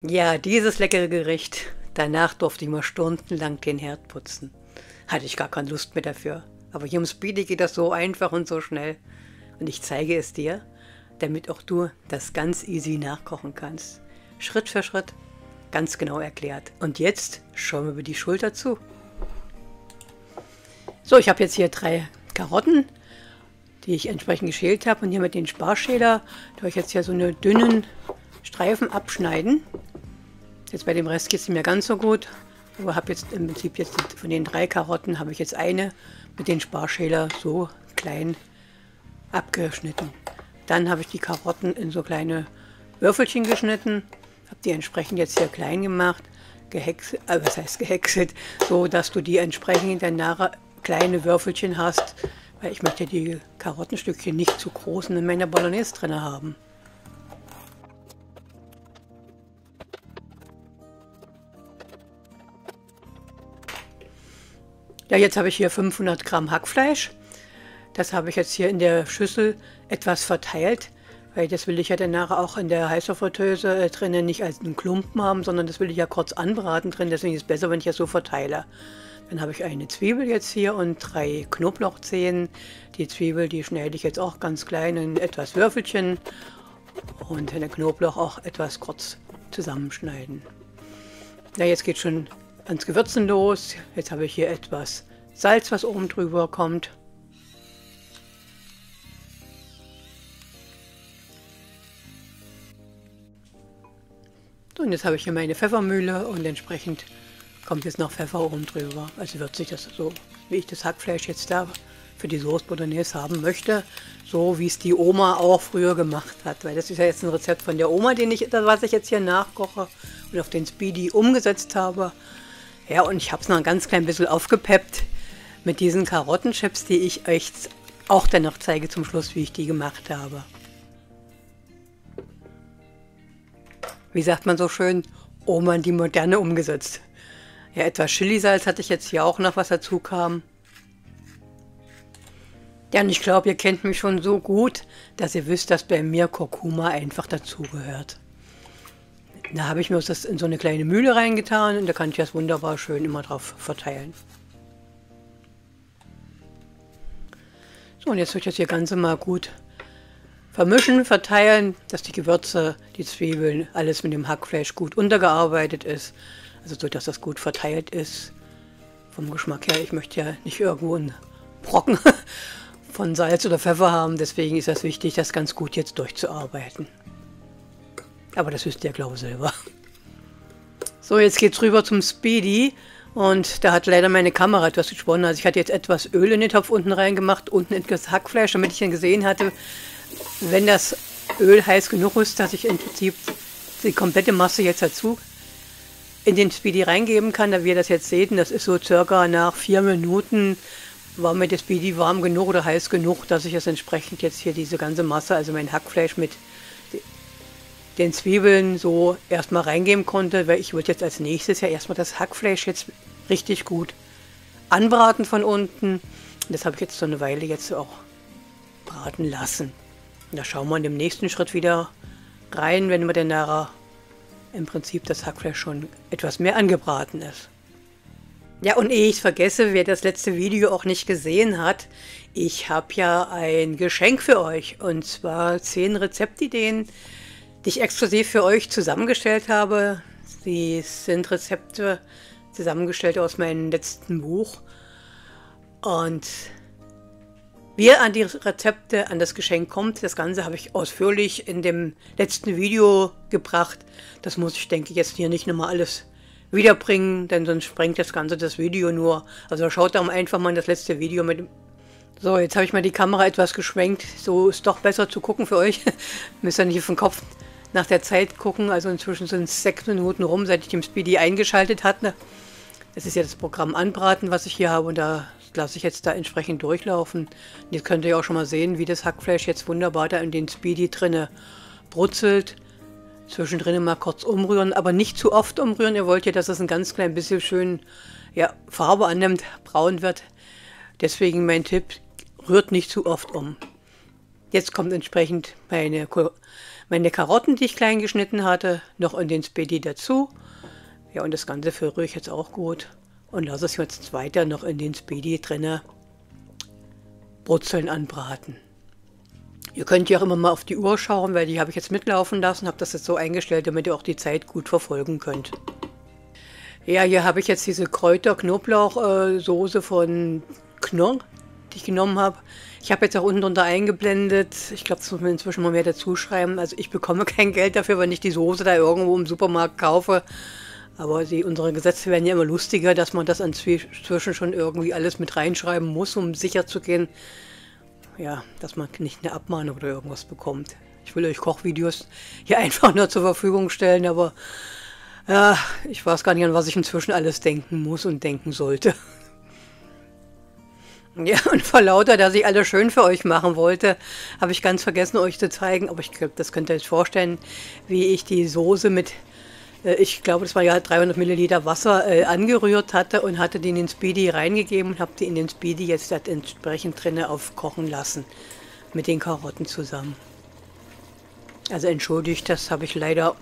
Ja, dieses leckere Gericht. Danach durfte ich mal stundenlang den Herd putzen. Hatte ich gar keine Lust mehr dafür. Aber hier im Speedy geht das so einfach und so schnell. Und ich zeige es dir, damit auch du das ganz easy nachkochen kannst. Schritt für Schritt, ganz genau erklärt. Und jetzt schauen wir über die Schulter zu. So, ich habe jetzt hier 3 Karotten, die ich entsprechend geschält habe. Und hier mit dem Sparschäler tue ich jetzt hier so eine dünnen Streifen abschneiden. Jetzt bei dem Rest geht es nicht mehr ganz so gut. Aber habe jetzt im Prinzip jetzt von den 3 Karotten habe ich jetzt eine mit dem Sparschäler so klein abgeschnitten. Dann habe ich die Karotten in so kleine Würfelchen geschnitten, habe die entsprechend jetzt hier klein gemacht, gehäckselt, was heißt gehäckselt, so dass du die entsprechend dann nachher kleine Würfelchen hast, weil ich möchte die Karottenstückchen nicht zu groß in meiner Bolognese drin haben. Ja, jetzt habe ich hier 500 Gramm Hackfleisch. Das habe ich jetzt hier in der Schüssel etwas verteilt, weil das will ich ja dann nachher auch in der Heißluftfritteuse drinnen nicht als einen Klumpen haben, sondern das will ich ja kurz anbraten drin. Deswegen ist es besser, wenn ich das so verteile. Dann habe ich eine Zwiebel jetzt hier und 3 Knoblauchzehen. Die Zwiebel, die schneide ich jetzt auch ganz klein in etwas Würfelchen und den Knoblauch auch etwas kurz zusammenschneiden. Ja, jetzt geht schon ans Gewürzen los. Jetzt habe ich hier etwas Salz, was oben drüber kommt. So, und jetzt habe ich hier meine Pfeffermühle und entsprechend kommt jetzt noch Pfeffer oben drüber. Also wird sich das so, wie ich das Hackfleisch jetzt da für die Sauce Bolognese haben möchte, so wie es die Oma auch früher gemacht hat. Weil das ist ja jetzt ein Rezept von der Oma, was ich jetzt hier nachkoche und auf den Speedy umgesetzt habe. Ja, und ich habe es noch ein ganz klein bisschen aufgepeppt mit diesen Karottenchips, die ich euch auch dann noch zeige zum Schluss, wie ich die gemacht habe. Wie sagt man so schön, Oma in die Moderne umgesetzt. Ja, etwas Chilisalz hatte ich jetzt hier auch noch, was dazu kam. Ja, und ich glaube, ihr kennt mich schon so gut, dass ihr wisst, dass bei mir Kurkuma einfach dazugehört. Da habe ich mir das in so eine kleine Mühle reingetan und da kann ich das wunderbar schön immer drauf verteilen. So, und jetzt wird das hier Ganze mal gut vermischen, verteilen, dass die Gewürze, die Zwiebeln, alles mit dem Hackfleisch gut untergearbeitet ist. Also so, dass das gut verteilt ist. Vom Geschmack her, ich möchte ja nicht irgendwo einen Brocken von Salz oder Pfeffer haben. Deswegen ist das wichtig, das ganz gut jetzt durchzuarbeiten. Aber das wisst ihr, glaube ich, selber. So, jetzt geht es rüber zum Speedy. Und da hat leider meine Kamera etwas gesponnen. Also ich hatte jetzt etwas Öl in den Topf unten reingemacht, unten in das Hackfleisch, damit ich dann gesehen hatte, wenn das Öl heiß genug ist, dass ich im Prinzip die komplette Masse jetzt dazu in den Speedy reingeben kann. Da wir das jetzt sehen, das ist so circa nach 4 Minuten, war mir das Speedy warm genug oder heiß genug, dass ich es entsprechend jetzt hier diese ganze Masse, also mein Hackfleisch mit den Zwiebeln so erstmal reingeben konnte, weil ich wollte jetzt als nächstes ja erstmal das Hackfleisch jetzt richtig gut anbraten von unten. Und das habe ich jetzt so eine Weile jetzt auch braten lassen. Und da schauen wir in dem nächsten Schritt wieder rein, wenn wir dann nachher im Prinzip das Hackfleisch schon etwas mehr angebraten ist. Ja, und ehe ich es vergesse, wer das letzte Video auch nicht gesehen hat, ich habe ja ein Geschenk für euch. Und zwar 10 Rezeptideen, die ich exklusiv für euch zusammengestellt habe. Sie sind Rezepte zusammengestellt aus meinem letzten Buch. Und wie ihr an die Rezepte, an das Geschenk kommt, das Ganze habe ich ausführlich in dem letzten Video gebracht. Das muss ich, denke ich, jetzt hier nicht nochmal alles wiederbringen, denn sonst sprengt das Ganze das Video nur. Also schaut da einfach mal in das letzte Video mit dem. So, jetzt habe ich mal die Kamera etwas geschwenkt. So ist doch besser zu gucken für euch. Müsst ihr nicht auf den Kopf nach der Zeit gucken. Also inzwischen sind es 6 Minuten rum, seit ich den Speedy eingeschaltet hatte. Das ist ja das Programm Anbraten, was ich hier habe. Und da lasse ich jetzt da entsprechend durchlaufen. Und jetzt könnt ihr auch schon mal sehen, wie das Hackfleisch jetzt wunderbar da in den Speedy drinne brutzelt. Zwischendrin mal kurz umrühren, aber nicht zu oft umrühren. Ihr wollt ja, dass es ein ganz klein bisschen schön Farbe annimmt, braun wird. Deswegen mein Tipp, rührt nicht zu oft um. Jetzt kommt entsprechend meine Karotten, die ich klein geschnitten hatte, noch in den Spaghetti dazu. Ja, und das Ganze verrühre ich jetzt auch gut und lasse es jetzt weiter noch in den Spaghetti drinne brutzeln anbraten. Ihr könnt ja auch immer mal auf die Uhr schauen, weil die habe ich jetzt mitlaufen lassen, habe das jetzt so eingestellt, damit ihr auch die Zeit gut verfolgen könnt. Ja, hier habe ich jetzt diese Kräuter-Knoblauch-Soße von Knorr, die ich genommen habe. Ich habe jetzt auch unten drunter eingeblendet. Ich glaube, das muss man inzwischen mal mehr dazu schreiben. Also ich bekomme kein Geld dafür, wenn ich die Soße da irgendwo im Supermarkt kaufe. Aber unsere Gesetze werden ja immer lustiger, dass man das inzwischen schon irgendwie alles mit reinschreiben muss, um sicher zu gehen, ja, dass man nicht eine Abmahnung oder irgendwas bekommt. Ich will euch Kochvideos hier einfach nur zur Verfügung stellen, aber ja, ich weiß gar nicht, an was ich inzwischen alles denken muss und denken sollte. Ja, und vor lauter, dass ich alles schön für euch machen wollte, habe ich ganz vergessen, euch zu zeigen. Aber ich glaube, das könnt ihr euch vorstellen, wie ich die Soße mit, ich glaube, das war ja 300 Milliliter Wasser, angerührt hatte und hatte die in den Spaghetti reingegeben und habe die in den Spaghetti jetzt entsprechend drinnen aufkochen lassen. Mit den Karotten zusammen. Also entschuldigt, das habe ich leider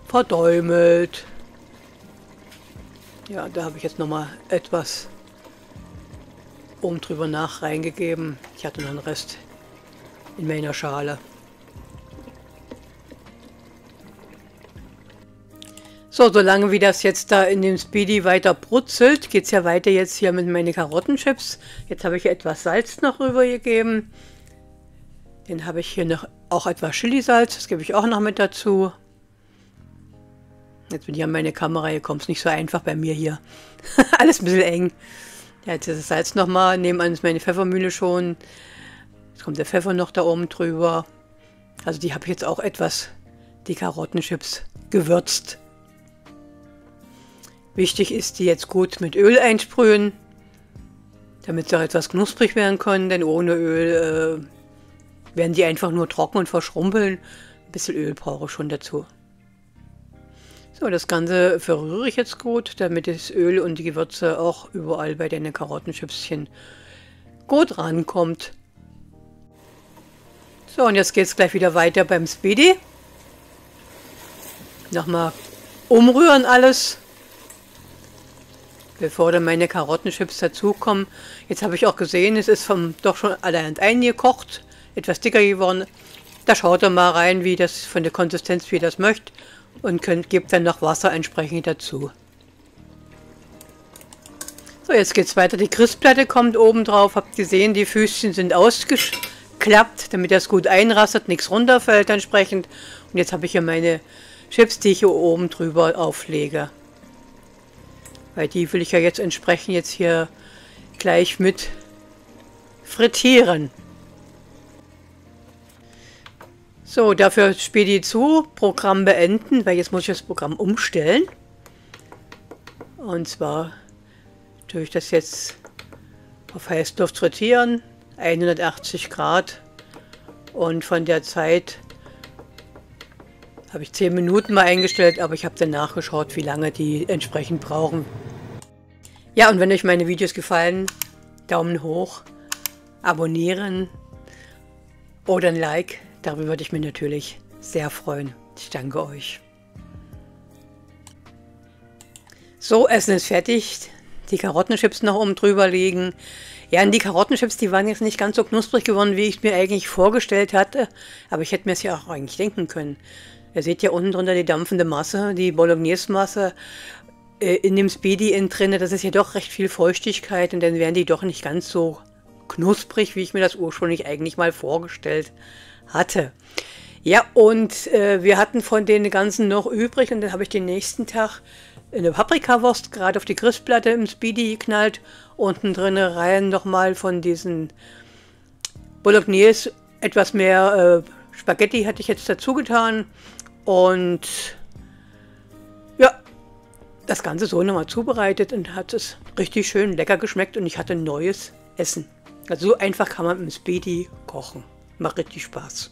verdäumelt. Ja, da habe ich jetzt nochmal etwas oben drüber nach reingegeben. Ich hatte noch einen Rest in meiner Schale. So, solange wie das jetzt da in dem Spaghetti weiter brutzelt, geht es ja weiter jetzt hier mit meinen Karottenchips. Jetzt habe ich etwas Salz noch rübergegeben. Dann habe ich hier noch auch etwas Chilisalz, das gebe ich auch noch mit dazu. Jetzt bin ich an meine Kamera, hier kommt es nicht so einfach bei mir hier. Alles ein bisschen eng. Ja, jetzt ist das Salz nochmal, nebenan ist meine Pfeffermühle schon. Jetzt kommt der Pfeffer noch da oben drüber. Also die habe ich jetzt auch etwas, die Karottenchips, gewürzt. Wichtig ist, die jetzt gut mit Öl einsprühen, damit sie auch etwas knusprig werden können, denn ohne Öl werden die einfach nur trocken und verschrumpeln. Ein bisschen Öl brauche ich schon dazu. So, das Ganze verrühre ich jetzt gut, damit das Öl und die Gewürze auch überall bei den Karottenchipschen gut rankommt. So, und jetzt geht es gleich wieder weiter beim Spaghetti. Nochmal umrühren alles, bevor dann meine Karottenchips dazukommen. Jetzt habe ich auch gesehen, es ist doch schon allein eingekocht, etwas dicker geworden. Da schaut ihr mal rein, wie das von der Konsistenz, wie ihr das möchtet. Und gebt dann noch Wasser entsprechend dazu. So, jetzt geht es weiter. Die Grillplatte kommt oben drauf. Habt gesehen, die Füßchen sind ausgeklappt, damit das gut einrastet, nichts runterfällt entsprechend. Und jetzt habe ich hier meine Chips, die ich hier oben drüber auflege. Weil die will ich ja jetzt entsprechend jetzt hier gleich mit frittieren. So, dafür Spaghetti zu, Programm beenden, weil jetzt muss ich das Programm umstellen. Und zwar tue ich das jetzt auf Heißluft frittieren, 180 Grad. Und von der Zeit habe ich 10 Minuten mal eingestellt, aber ich habe dann nachgeschaut, wie lange die entsprechend brauchen. Ja, und wenn euch meine Videos gefallen, Daumen hoch, abonnieren oder ein Like. Darüber würde ich mich natürlich sehr freuen. Ich danke euch. So, Essen ist fertig. Die Karottenchips noch oben drüber liegen. Ja, und die Karottenchips, die waren jetzt nicht ganz so knusprig geworden, wie ich mir eigentlich vorgestellt hatte. Aber ich hätte mir es ja auch eigentlich denken können. Ihr seht ja unten drunter die dampfende Masse, die Bolognese-Masse in dem Spaghetti innen drin. Das ist ja doch recht viel Feuchtigkeit und dann wären die doch nicht ganz so knusprig, wie ich mir das ursprünglich eigentlich mal vorgestellt hatte. Ja, und wir hatten von den ganzen noch übrig und dann habe ich den nächsten Tag eine Paprikawurst gerade auf die Grillplatte im Spaghetti geknallt. Unten drin rein nochmal von diesen Bolognese, etwas mehr Spaghetti hatte ich jetzt dazu getan und ja, das Ganze so nochmal zubereitet und hat es richtig schön lecker geschmeckt und ich hatte neues Essen. Also so einfach kann man mit dem Spaghetti kochen. Macht richtig Spaß.